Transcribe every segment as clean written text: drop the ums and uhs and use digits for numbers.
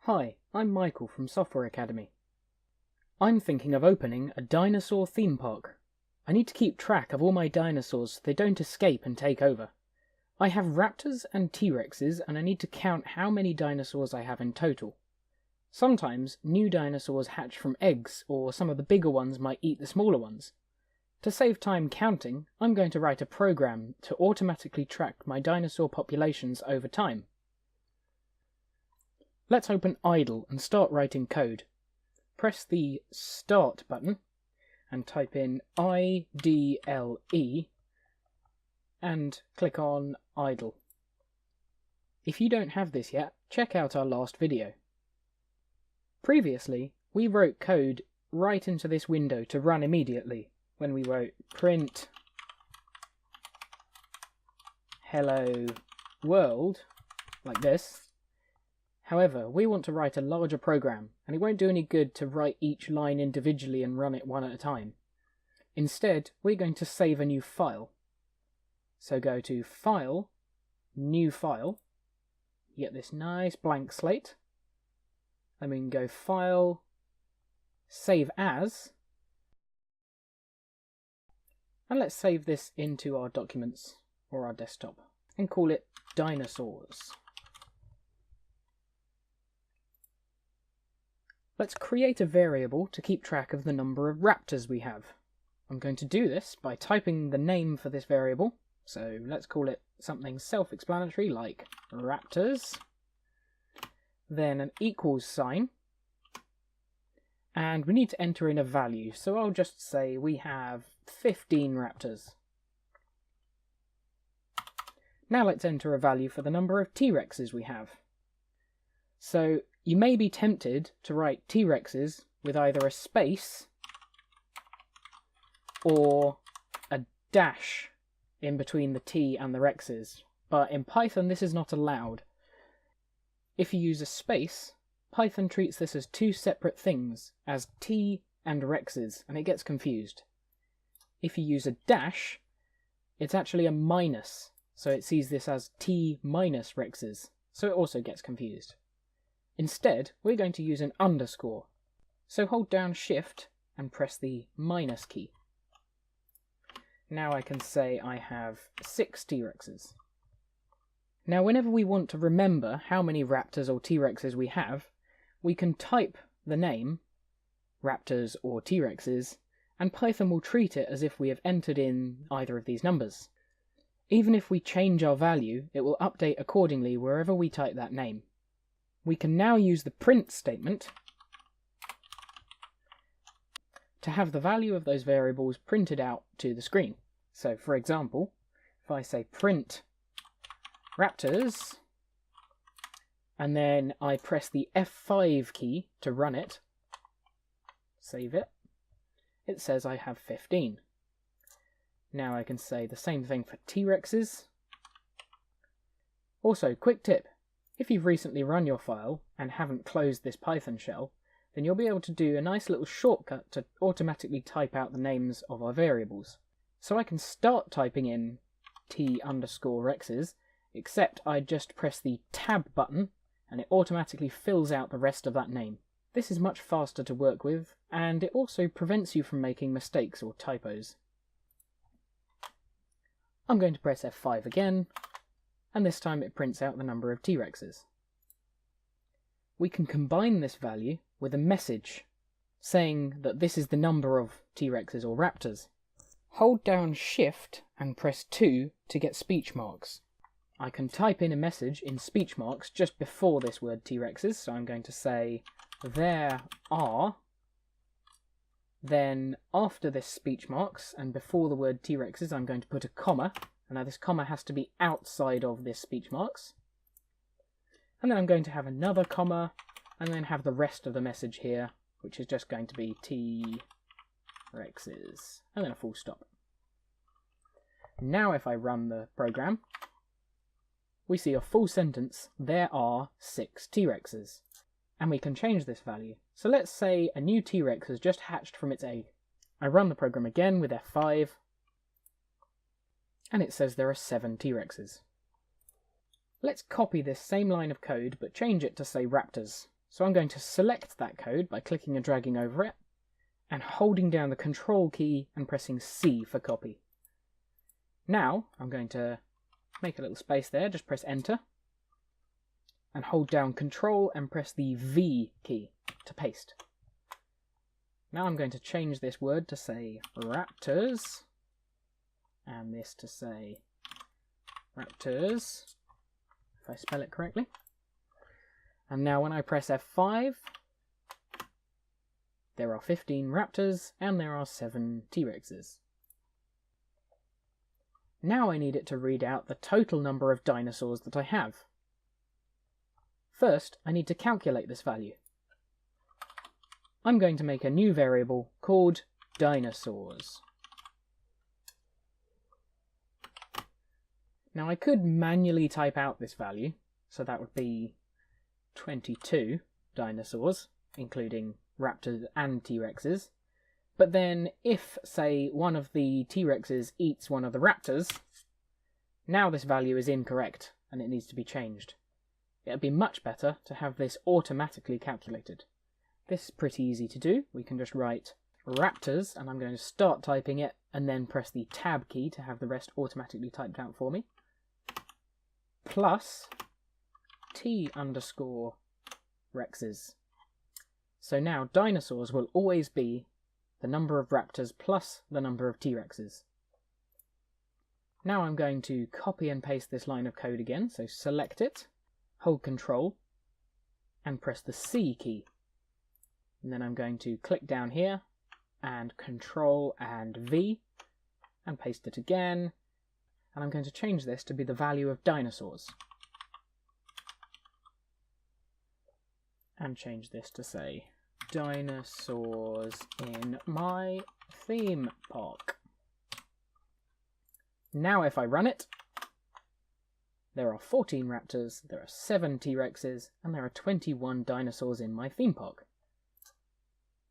Hi, I'm Michael from Software Academy. I'm thinking of opening a dinosaur theme park. I need to keep track of all my dinosaurs so they don't escape and take over. I have raptors and T-Rexes and I need to count how many dinosaurs I have in total. Sometimes new dinosaurs hatch from eggs, or some of the bigger ones might eat the smaller ones. To save time counting, I'm going to write a program to automatically track my dinosaur populations over time. Let's open idle and start writing code. Press the Start button and type in IDLE and click on idle. If you don't have this yet, check out our last video. Previously, we wrote code right into this window to run immediately when we wrote print hello world like this. However, we want to write a larger program, and it won't do any good to write each line individually and run it one at a time. Instead, we're going to save a new file. So go to File, New File. You get this nice blank slate. Then we can go File, Save As. And let's save this into our documents or our desktop and call it Dinosaurs. Let's create a variable to keep track of the number of raptors we have. I'm going to do this by typing the name for this variable, so let's call it something self-explanatory like raptors, then an equals sign, and we need to enter in a value, so I'll just say we have 15 raptors. Now let's enter a value for the number of T-Rexes we have. So you may be tempted to write T-Rexes with either a space or a dash in between the T and the Rexes, but in Python this is not allowed. If you use a space, Python treats this as two separate things, as T and Rexes, and it gets confused. If you use a dash, it's actually a minus, so it sees this as T minus Rexes, so it also gets confused. Instead, we're going to use an underscore. So hold down Shift and press the minus key. Now I can say I have 6 T-Rexes. Now whenever we want to remember how many raptors or T-Rexes we have, we can type the name, raptors or T-Rexes, and Python will treat it as if we have entered in either of these numbers. Even if we change our value, it will update accordingly wherever we type that name. We can now use the print statement to have the value of those variables printed out to the screen. So for example, if I say print raptors, and then I press the F5 key to run it, save it, it says I have 15. Now I can say the same thing for T-Rexes. Also, quick tip. If you've recently run your file and haven't closed this Python shell, then you'll be able to do a nice little shortcut to automatically type out the names of our variables. So I can start typing in T_Rexes, except I just press the Tab button and it automatically fills out the rest of that name. This is much faster to work with, and it also prevents you from making mistakes or typos. I'm going to press F5 again, and this time it prints out the number of T-Rexes. We can combine this value with a message saying that this is the number of T-Rexes or raptors. Hold down Shift and press 2 to get speech marks. I can type in a message in speech marks just before this word T-Rexes, so I'm going to say there are, then after this speech marks and before the word T-Rexes I'm going to put a comma. Now this comma has to be outside of this speech marks. And then I'm going to have another comma, and then have the rest of the message here, which is just going to be T-Rexes, and then a full stop. Now if I run the program, we see a full sentence, there are 6 T-Rexes. And we can change this value. So let's say a new T-Rex has just hatched from its egg. I run the program again with F5, and it says there are 7 T-Rexes. Let's copy this same line of code, but change it to say raptors. So I'm going to select that code by clicking and dragging over it, and holding down the Control key and pressing C for copy. Now I'm going to make a little space there, just press Enter, and hold down Control and press the V key to paste. Now I'm going to change this word to say raptors, and this to say raptors, if I spell it correctly. And now when I press F5, there are 15 raptors and there are 7 T-Rexes. Now I need it to read out the total number of dinosaurs that I have. First, I need to calculate this value. I'm going to make a new variable called dinosaurs. Now I could manually type out this value, so that would be 22 dinosaurs, including raptors and T-Rexes. But then if, say, one of the T-Rexes eats one of the raptors, now this value is incorrect and it needs to be changed. It would be much better to have this automatically calculated. This is pretty easy to do. We can just write raptors, and I'm going to start typing it and then press the tab key to have the rest automatically typed out for me, plus T_rexes. So now dinosaurs will always be the number of raptors plus the number of T-Rexes. Now I'm going to copy and paste this line of code again, so select it, hold Control, and press the C key. And then I'm going to click down here, and Control and V, and paste it again, and I'm going to change this to be the value of dinosaurs. And change this to say, dinosaurs in my theme park. Now if I run it, there are 14 raptors, there are 7 T-Rexes, and there are 21 dinosaurs in my theme park.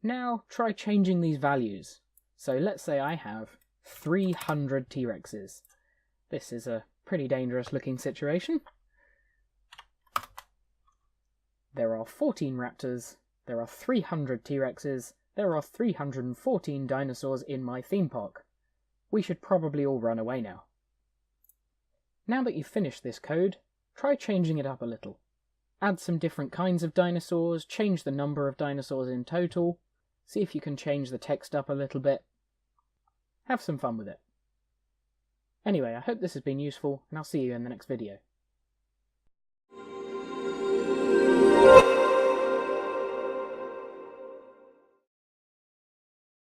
Now try changing these values. So let's say I have 300 T-Rexes. This is a pretty dangerous looking situation. There are 14 raptors, there are 300 T-Rexes, there are 314 dinosaurs in my theme park. We should probably all run away now. Now that you've finished this code, try changing it up a little. Add some different kinds of dinosaurs, change the number of dinosaurs in total, see if you can change the text up a little bit. Have some fun with it. Anyway, I hope this has been useful, and I'll see you in the next video.